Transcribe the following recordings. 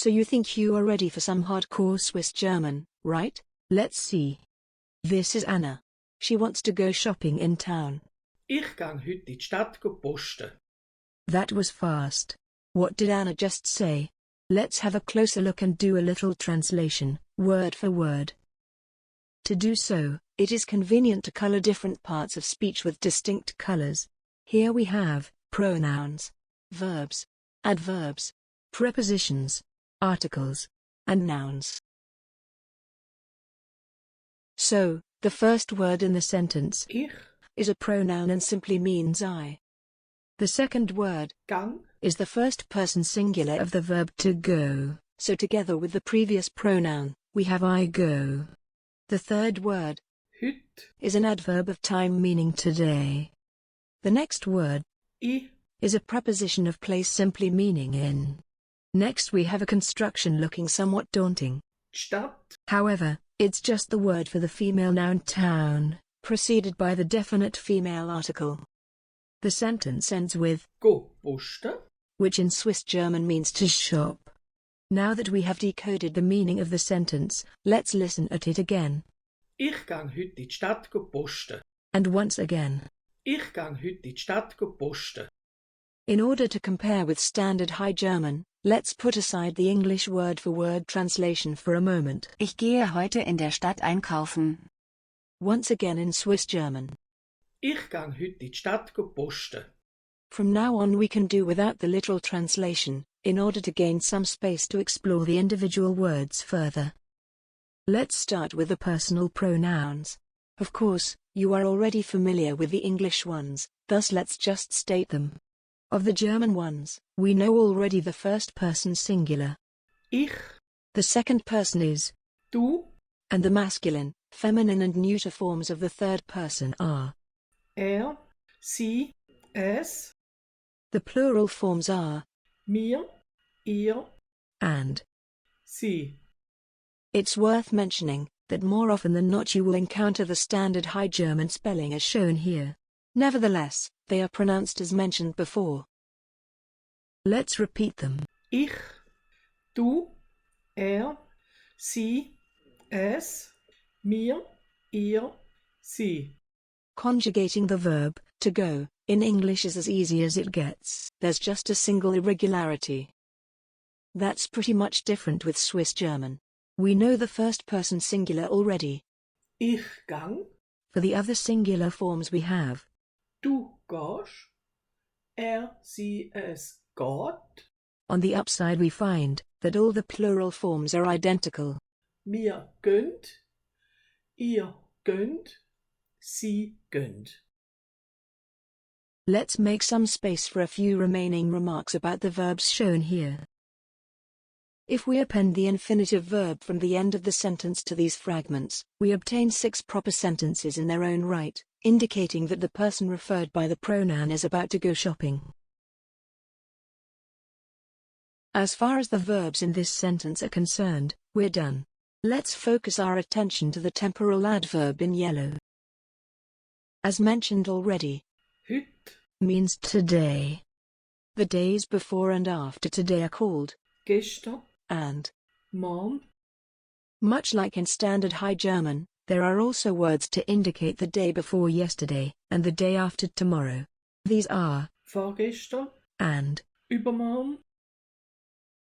So you think you are ready for some hardcore Swiss German, right? Let's see. This is Anna. She wants to go shopping in town. Ich gang heute in die Stadt posten. That was fast. What did Anna just say? Let's have a closer look and do a little translation, word for word. To do so, it is convenient to color different parts of speech with distinct colors. Here we have pronouns, verbs, adverbs, prepositions, articles, and nouns. So, the first word in the sentence Ich is a pronoun and simply means I. The second word gang is the first person singular of the verb to go, so together with the previous pronoun, we have I go. The third word heute is an adverb of time meaning today. The next word I is a preposition of place simply meaning in. Next we have a construction looking somewhat daunting. Stadt However, it's just the word for the female noun town, preceded by the definite female article. The sentence ends with go posten. which in Swiss German means to shop. Now that we have decoded the meaning of the sentence, let's listen at it again. Ich gang heute in die Stadt posten. And once again. Ich gang heute in die Stadt posten. In order to compare with Standard High German, let's put aside the English word-for-word translation for a moment. Ich gehe heute in der Stadt einkaufen. Once again in Swiss German. Ich gang heute in die Stadt posten. From now on we can do without the literal translation, in order to gain some space to explore the individual words further. Let's start with the personal pronouns. Of course, you are already familiar with the English ones, thus let's just state them. Of the German ones, we know already the first person singular. Ich, The second person is du, and the masculine, feminine and neuter forms of the third person are. sie, es, The plural forms are mir, ihr, and. sie. It's worth mentioning that more often than not you will encounter the Standard High German spelling as shown here. Nevertheless, they are pronounced as mentioned before. Let's repeat them. Ich, du, sie, es, mir, ihr, sie. Conjugating the verb to go in English is as easy as it gets. There's just a single irregularity. That's pretty much different with Swiss German. We know the first person singular already. Ich gang, For the other singular forms we have du gehst, sie, es geht, on the upside we find that all the plural forms are identical. mir gönnt, ihr gönnt, sie gönnt. Let's make some space for a few remaining remarks about the verbs shown here. If we append the infinitive verb from the end of the sentence to these fragments, we obtain 6 proper sentences in their own right, indicating that the person referred by the pronoun is about to go shopping. As far as the verbs in this sentence are concerned, we're done. Let's focus our attention to the temporal adverb in yellow. As mentioned already, Heute, means today. The days before and after today are called gestern, and. morgen, Much like in Standard High German, there are also words to indicate the day before yesterday and the day after tomorrow. These are vorgestern, and. übermorgen.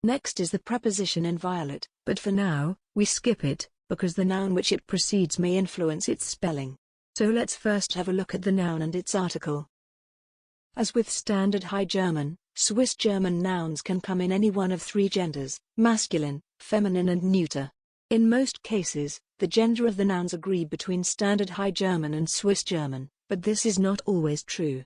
Next is the preposition in violet, but for now, we skip it, because the noun which it precedes may influence its spelling. So let's first have a look at the noun and its article. As with Standard High German, Swiss German nouns can come in any one of 3 genders: masculine, feminine and neuter. In most cases, the gender of the nouns agree between Standard High German and Swiss German, but this is not always true.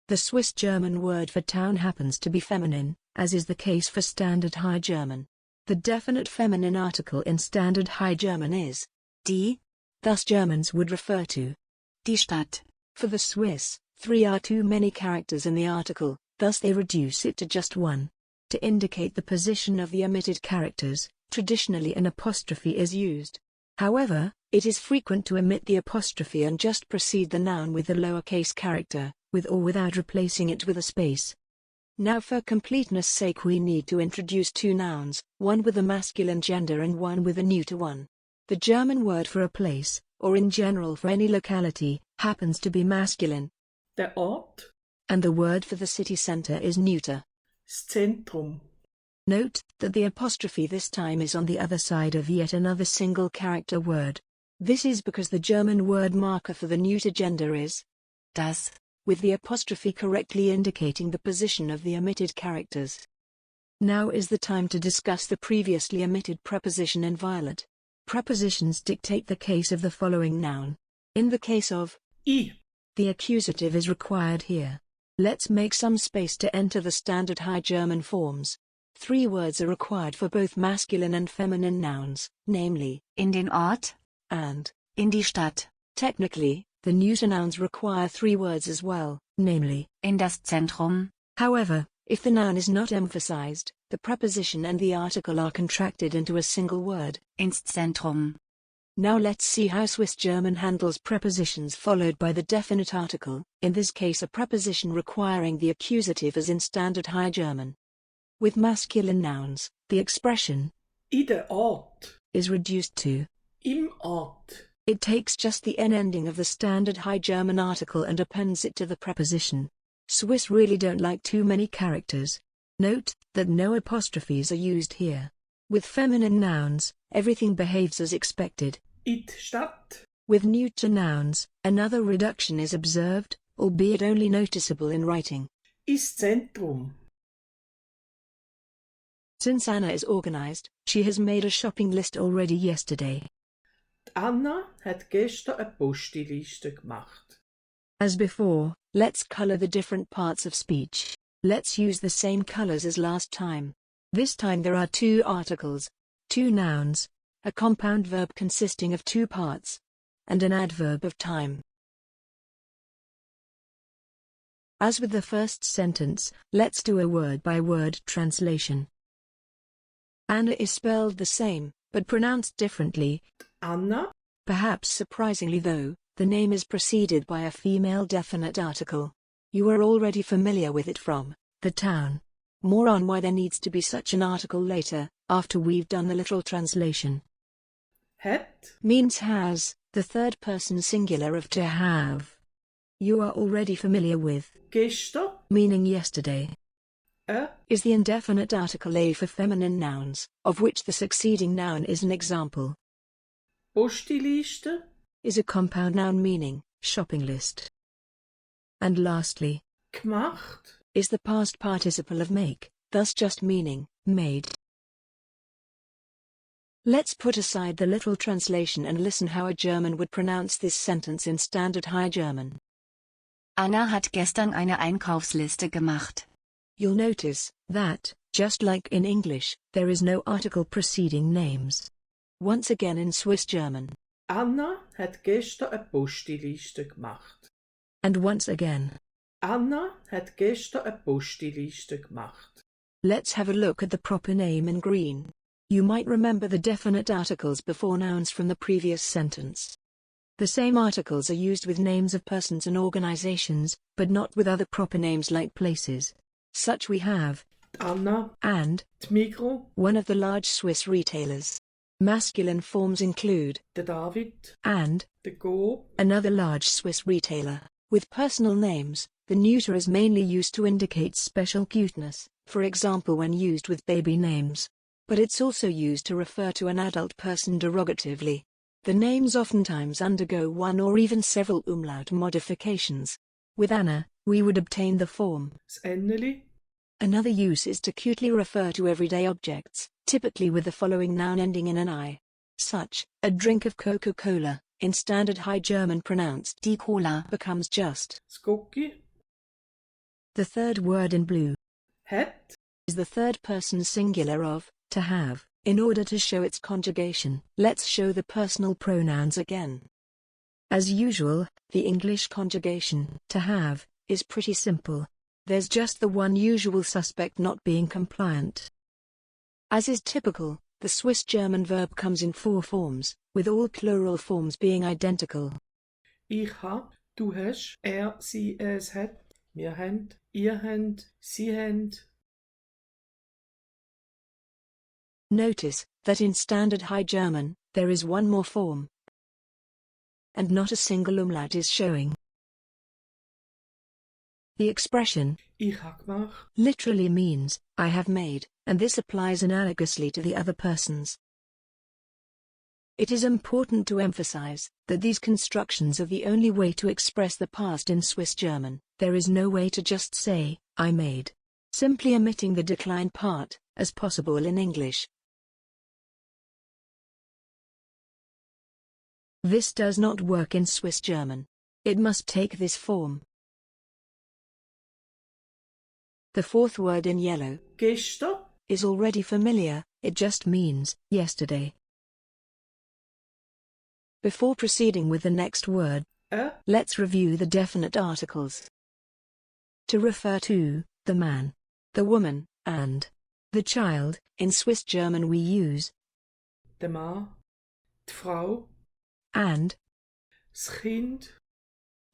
The Swiss German word for town happens to be feminine, as is the case for Standard High German. The definite feminine article in Standard High German is die. Thus Germans would refer to Die Stadt. For the Swiss, 3 are too many characters in the article, thus they reduce it to just 1. To indicate the position of the omitted characters, traditionally an apostrophe is used. However, it is frequent to omit the apostrophe and just precede the noun with the lowercase character, with or without replacing it with a space. Now for completeness sake we need to introduce two nouns, one with a masculine gender and one with a neuter one. The German word for a place, or in general for any locality, happens to be masculine, Der Ort, and the word for the city center is neuter. das Zentrum. Note that the apostrophe this time is on the other side of yet another single character word. This is because the German word marker for the neuter gender is Das. with the apostrophe correctly indicating the position of the omitted characters. Now is the time to discuss the previously omitted preposition inviolate. Prepositions dictate the case of the following noun. In the case of I, the accusative is required here. Let's make some space to enter the standard High German forms. 3 words are required for both masculine and feminine nouns, namely In den Ort. and. In die Stadt. Technically, the neuter nouns require 3 words as well, namely In das Zentrum. However, if the noun is not emphasized, the preposition and the article are contracted into a single word. Ins Zentrum. Now let's see how Swiss German handles prepositions followed by the definite article, in this case a preposition requiring the accusative as in standard High German. With masculine nouns, the expression I der Ort, is reduced to im Ort. It takes just the N ending of the standard High German article and appends it to the preposition. Swiss really don't like too many characters. Note that no apostrophes are used here. With feminine nouns, everything behaves as expected. In die Stadt, With neuter nouns, another reduction is observed, albeit only noticeable in writing. ins Zentrum. Since Anna is organized, she has made a shopping list already yesterday. Anna hat gestern eine Postiliste gemacht. As before, let's color the different parts of speech. Let's use the same colors as last time. This time there are 2 articles, 2 nouns, a compound verb consisting of 2 parts, and an adverb of time. As with the first sentence, let's do a word-by-word translation. Anna is spelled the same, but pronounced differently. Anna, Perhaps surprisingly though, the name is preceded by a female definite article. You are already familiar with it from the town. More on why there needs to be such an article later, after we've done the little translation. hat, Means has, the third person singular of to have. You are already familiar with gestern, meaning yesterday. eine Is the indefinite article a for feminine nouns, of which the succeeding noun is an example. Postiliste, Is a compound noun meaning shopping list. And lastly, gemacht, is the past participle of make, thus just meaning made. Let's put aside the little translation and listen how a German would pronounce this sentence in standard High German. Anna hat gestern eine Einkaufsliste gemacht. You'll notice that, just like in English, there is no article preceding names. Once again in Swiss German. Anna hat gestern eine Postiliste gemacht. And once again. Anna hat gestern eine Postiliste gemacht. Let's have a look at the proper name in green. You might remember the definite articles before nouns from the previous sentence. The same articles are used with names of persons and organizations, but not with other proper names like places. Such we have Anna, and die Migros, one of the large Swiss retailers. Masculine forms include der David, and der Go, another large Swiss retailer. With personal names, the neuter is mainly used to indicate special cuteness, for example when used with baby names. But it's also used to refer to an adult person derogatively. The names oftentimes undergo one or even several umlaut modifications. With Anna, we would obtain the form. das Enneli, Another use is to cutely refer to everyday objects, typically with the following noun ending in an I. Such, a drink of Coca-Cola, in standard High German pronounced Die Cola. becomes just. das Gocki, The third word in blue hat, is the third person singular of to have. In order to show its conjugation, let's show the personal pronouns again. As usual, the English conjugation to have is pretty simple. There's just the one usual suspect not being compliant. As is typical, the Swiss German verb comes in 4 forms, with all plural forms being identical. ich hab, du hast, er, sie, es hat, Wir haben, ihr habt, sie haben. Notice that in Standard High German, there is one more form, and not a single umlaut is showing. The expression Ich hab gemacht. literally means, I have made, and this applies analogously to the other persons. It is important to emphasize that these constructions are the only way to express the past in Swiss German. There is no way to just say, I made, simply omitting the decline part, as possible in English. This does not work in Swiss German. It must take this form. The fourth word in yellow, Gestern, is already familiar, it just means, yesterday. Before proceeding with the next word, let's review the definite articles. To refer to, the man, the woman, and the child, in Swiss German we use der Mann, die Frau, and. das Kind.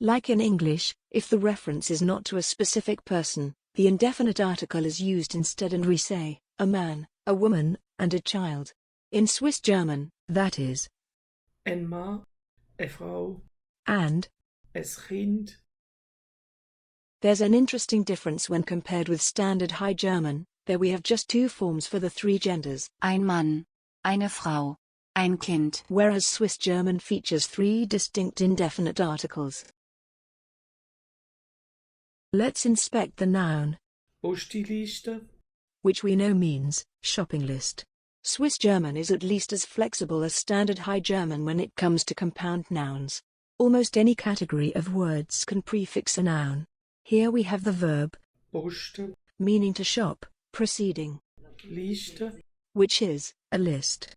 Like in English, if the reference is not to a specific person, the indefinite article is used instead and we say, a man, a woman, and a child. In Swiss German, that is Ein Mann, eine Frau, and. ein Kind. There's an interesting difference when compared with Standard High German. There we have just two forms for the three genders, Ein Mann, eine Frau, ein Kind. whereas Swiss German features three distinct indefinite articles. Let's inspect the noun, Postilliste, which we know means shopping list. Swiss German is at least as flexible as Standard High German when it comes to compound nouns. Almost any category of words can prefix a noun. Here we have the verb, Poste, meaning to shop, preceding, Liste, which is a list.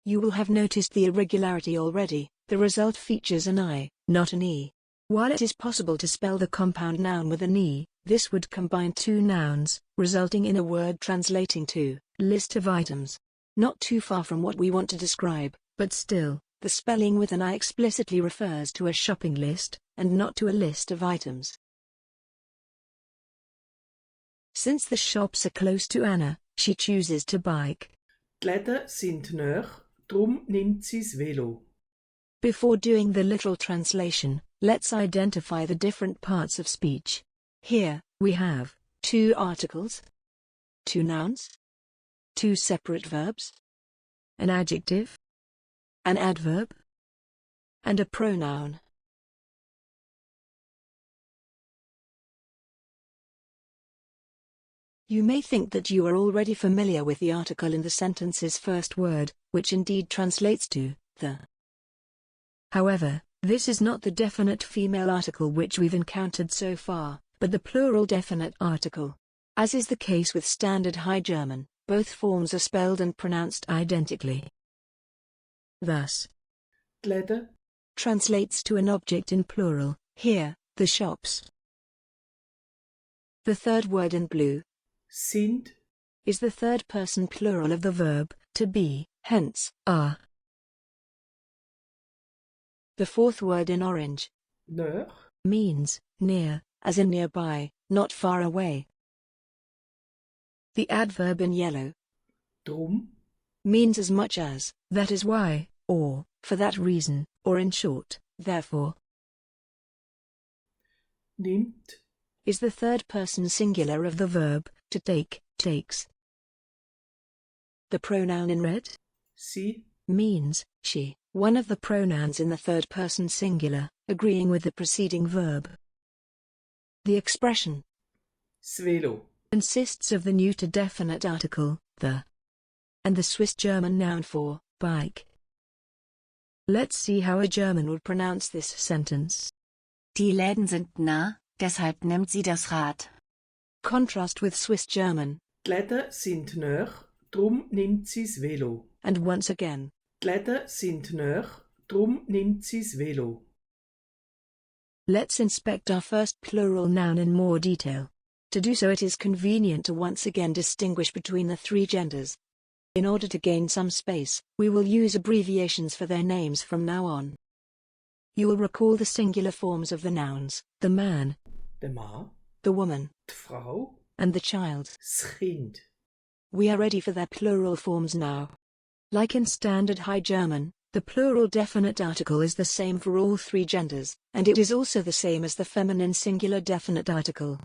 You will have noticed the irregularity already. The result features an I, not an E. While it is possible to spell the compound noun with an E, this would combine two nouns, resulting in a word translating to list of items. Not too far from what we want to describe, but still, the spelling with an I explicitly refers to a shopping list, and not to a list of items. Since the shops are close to Anna, she chooses to bike. die Läden sind nahe, drum nimmt sie's Velo. Before doing the literal translation, let's identify the different parts of speech. Here, we have two articles, two nouns, two separate verbs, an adjective, an adverb, and a pronoun. You may think that you are already familiar with the article in the sentence's first word, which indeed translates to the. However, this is not the definite female article which we've encountered so far, but the plural definite article. As is the case with Standard High German, both forms are spelled and pronounced identically. Thus, Die Läden, translates to an object in plural, here, the shops. The third word in blue sind, is the third person plural of the verb to be, hence, are. The fourth word in orange nahe, means near, as in nearby, not far away. The adverb in yellow drum, means as much as, that is why, or, for that reason, or in short, therefore. nimmt, Is the third person singular of the verb to take, takes. The pronoun in red sie, means she, one of the pronouns in the third person singular, agreeing with the preceding verb. The expression das Velo. consists of the neuter definite article, the, and the Swiss German noun for bike. Let's see how a German would pronounce this sentence. Die Läden sind nah, deshalb nimmt sie das Rad. Contrast with Swiss German, Die Läden sind nahe, drum nimmt sie's Velo. and once again. Die Läden sind nahe, drum nimmt sie's Velo. Let's inspect our first plural noun in more detail. To do so it is convenient to once again distinguish between the three genders. In order to gain some space, we will use abbreviations for their names from now on. You will recall the singular forms of the nouns, the man, der Mann, the woman, die Frau, and the child. das Kind. We are ready for their plural forms now. Like in Standard High German, the plural definite article is the same for all three genders, and it is also the same as the feminine singular definite article.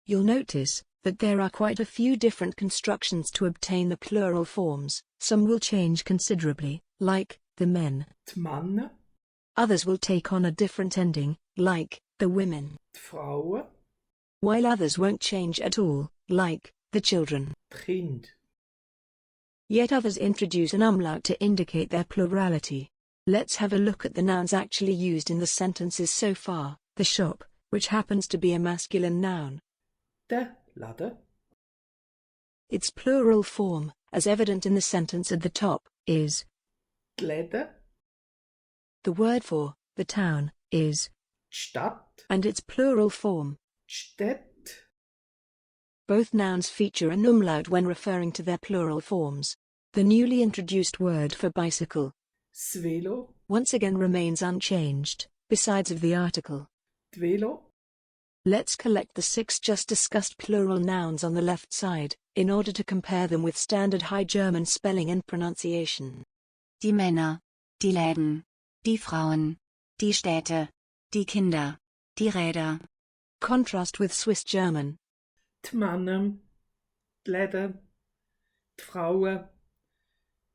You'll notice that there are quite a few different constructions to obtain the plural forms. Some will change considerably, like the men. Die Männer, Others will take on a different ending, like the women, die Frauen, while others won't change at all, like the children. die Kind. Yet others introduce an umlaut to indicate their plurality. Let's have a look at the nouns actually used in the sentences so far. The shop, which happens to be a masculine noun. Der Laden, Its plural form, as evident in the sentence at the top, is. die Läden, The word for the town is, die Stadt, and its plural form. die Städte, Both nouns feature an umlaut when referring to their plural forms. The newly introduced word for bicycle, das Velo, once again remains unchanged, besides of the article. die Velo, Let's collect the 6 just discussed plural nouns on the left side, in order to compare them with Standard High German spelling and pronunciation. Die Männer, die Läden, die Frauen, die Städte, die Kinder, die Räder. Contrast with Swiss German. die Männer, die Läden, die Frauen,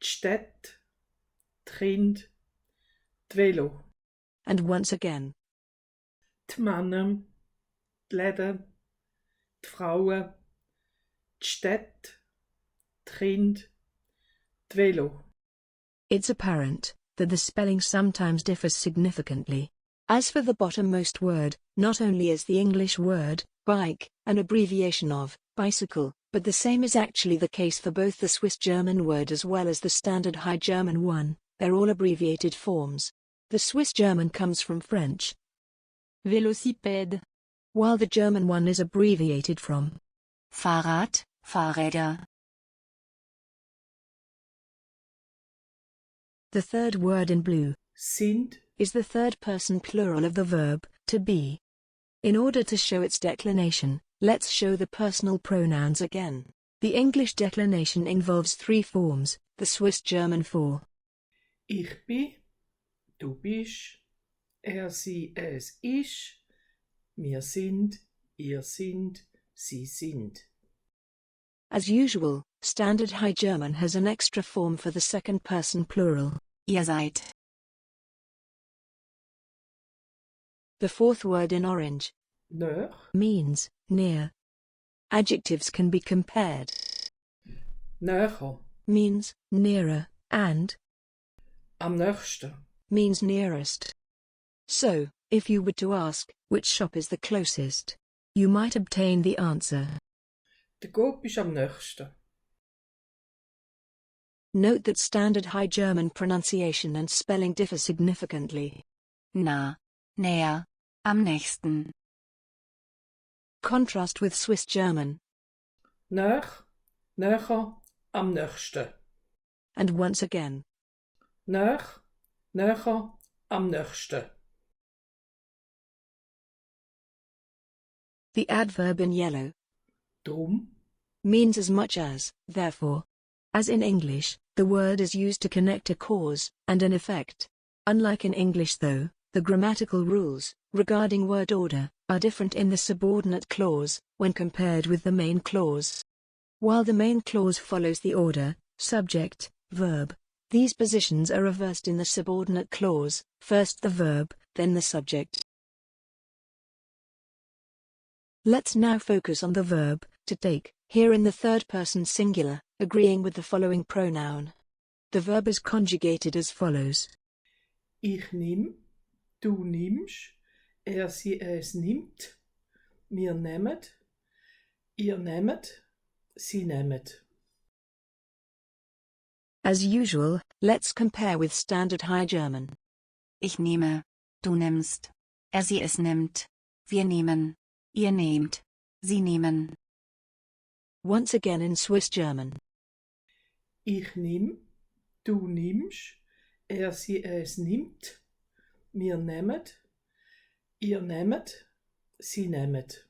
die Städte, die Kind, die Velo. And once again. Die Männer, die Läden, die Frauen, die Städte, die Kind, die Velo. It's apparent that the spelling sometimes differs significantly. As for the bottommost word, not only is the English word, bike, an abbreviation of bicycle, but the same is actually the case for both the Swiss German word as well as the Standard High German one. They're all abbreviated forms. The Swiss German comes from French Velocipede, while the German one is abbreviated from Fahrrad, Fahrräder. The third word in blue Sind, is the third person plural of the verb to be. In order to show its declination, let's show the personal pronouns again. The English declination involves 3 forms, the Swiss German 4. ich bin, du bist, er, sie, es ist, wir sind, ihr sind, sie sind. As usual, Standard High German has an extra form for the second person plural. Ihr seid. The fourth word in orange Näher, means near. Adjectives can be compared. näher, Means nearer, and am nächsten. means nearest. So, if you were to ask, which shop is the closest, you might obtain the answer. Der Coop ist am nächsten. Note that Standard High German pronunciation and spelling differ significantly. Nah, näher, am nächsten. Contrast with Swiss German. Näher, näher, am nächsten. And once again. Näher, näher, am nächsten. The adverb in yellow Drum, means as much as, therefore. As in English, the word is used to connect a cause and an effect. Unlike in English though, the grammatical rules regarding word order are different in the subordinate clause when compared with the main clause. While the main clause follows the order, subject, verb, these positions are reversed in the subordinate clause, first the verb, then the subject. Let's now focus on the verb to take, here in the third person singular, agreeing with the following pronoun. The verb is conjugated as follows. ich nimm, du nimmst, er, sie, es nimmt, wir nehmen, ihr nehmet, sie nehmet. As usual, let's compare with Standard High German. Ich nehme, du nimmst. Er sie es nimmt. Wir nehmen. Ihr nehmt. Sie nehmen. Once again in Swiss German. Ich nimm, du nimmst, er, sie, es nimmt, Wir nehmen. Ihr nehmt. Sie nehmet.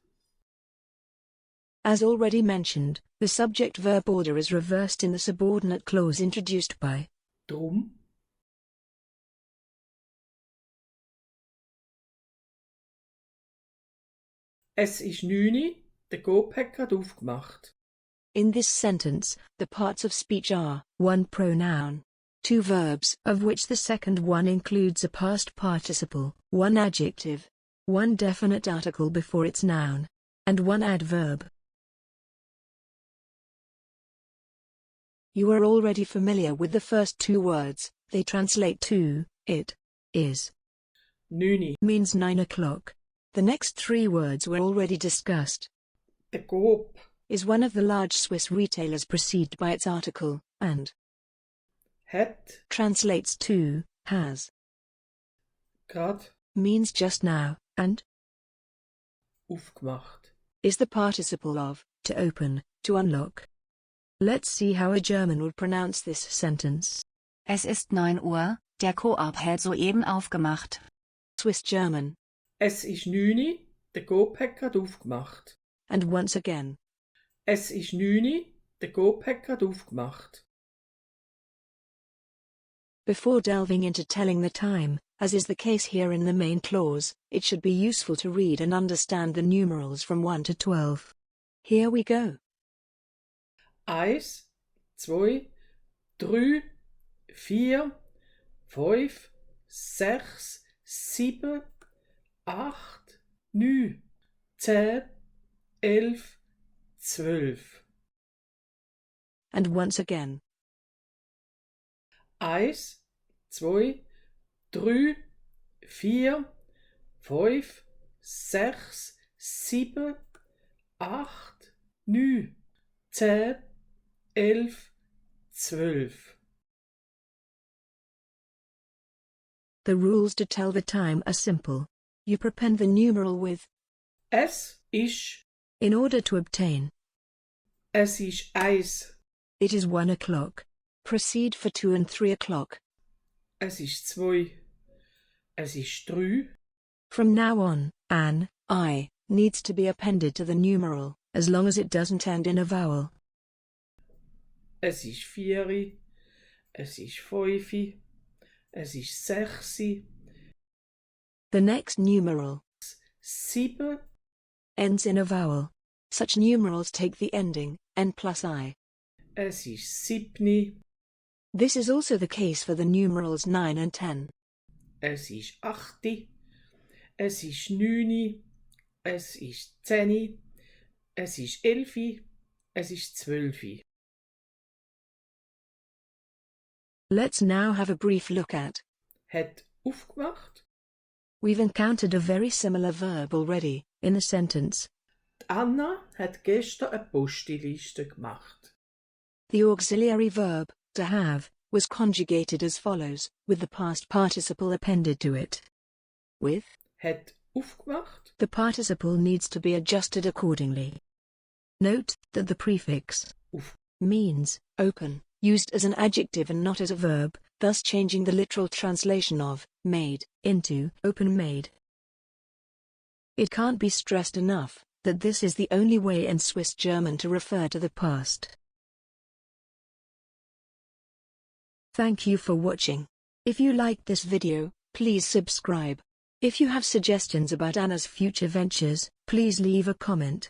As already mentioned, the subject-verb order is reversed in the subordinate clause introduced by. Drum. Es ist 9, der Gopek hat aufgemacht. In this sentence, the parts of speech are one pronoun, two verbs, of which the second one includes a past participle, one adjective, one definite article before its noun, and one adverb. You are already familiar with the first two words. They translate to, it is. 9. Means 9 o'clock. The next three words were already discussed. Der Coop. Is one of the large Swiss retailers preceded by its article, and. Het. Translates to, has. Grad. Means just now, and. Aufgemacht. Is the participle of, to open, to unlock. Let's see how a German would pronounce this sentence. Es ist 9 Uhr, der Coop hat soeben aufgemacht. Swiss German. Es ist 9, der Gopek hat aufgemacht. And once again. Es ist 9, der Gopek hat aufgemacht. Before delving into telling the time, as is the case here in the main clause, it should be useful to read and understand the numerals from 1 to 12. Here we go. 1, 2, 3, 4, 5, 6, 7, 8, 9, 10, 11, 12. And once again. 1, 2, 3, 4, 5, 6, 7, 8, 9, 10, 11, 12. The rules to tell the time are simple. You prepend the numeral with Es ist. in order to obtain. Es ist 1. It is 1 o'clock. Proceed for 2 and 3 o'clock. Es ist 2. Es ist 3. From now on, an I needs to be appended to the numeral, as long as it doesn't end in a vowel. Es ist 4. Es ist 5. Es ist 6. The next numeral 7. ends in a vowel. Such numerals take the ending n plus I. Es ist 7. This is also the case for the numerals 9 and 10. Es ist 8. Es ist 9. Es ist 10. Es ist 11. Es ist 12. Let's now have a brief look at. Hat aufgemacht. We've encountered a very similar verb already, in the sentence. Anna hat gestern eine Postiliste gemacht. The auxiliary verb, to have, was conjugated as follows, with the past participle appended to it. With. Hat aufgemacht. The participle needs to be adjusted accordingly. Note that the prefix Auf. means open, used as an adjective and not as a verb, thus changing the literal translation of made into open made. It can't be stressed enough that this is the only way in Swiss German to refer to the past. Thank you for watching. If you liked this video, please subscribe. If you have suggestions about Anna's future ventures, please leave a comment.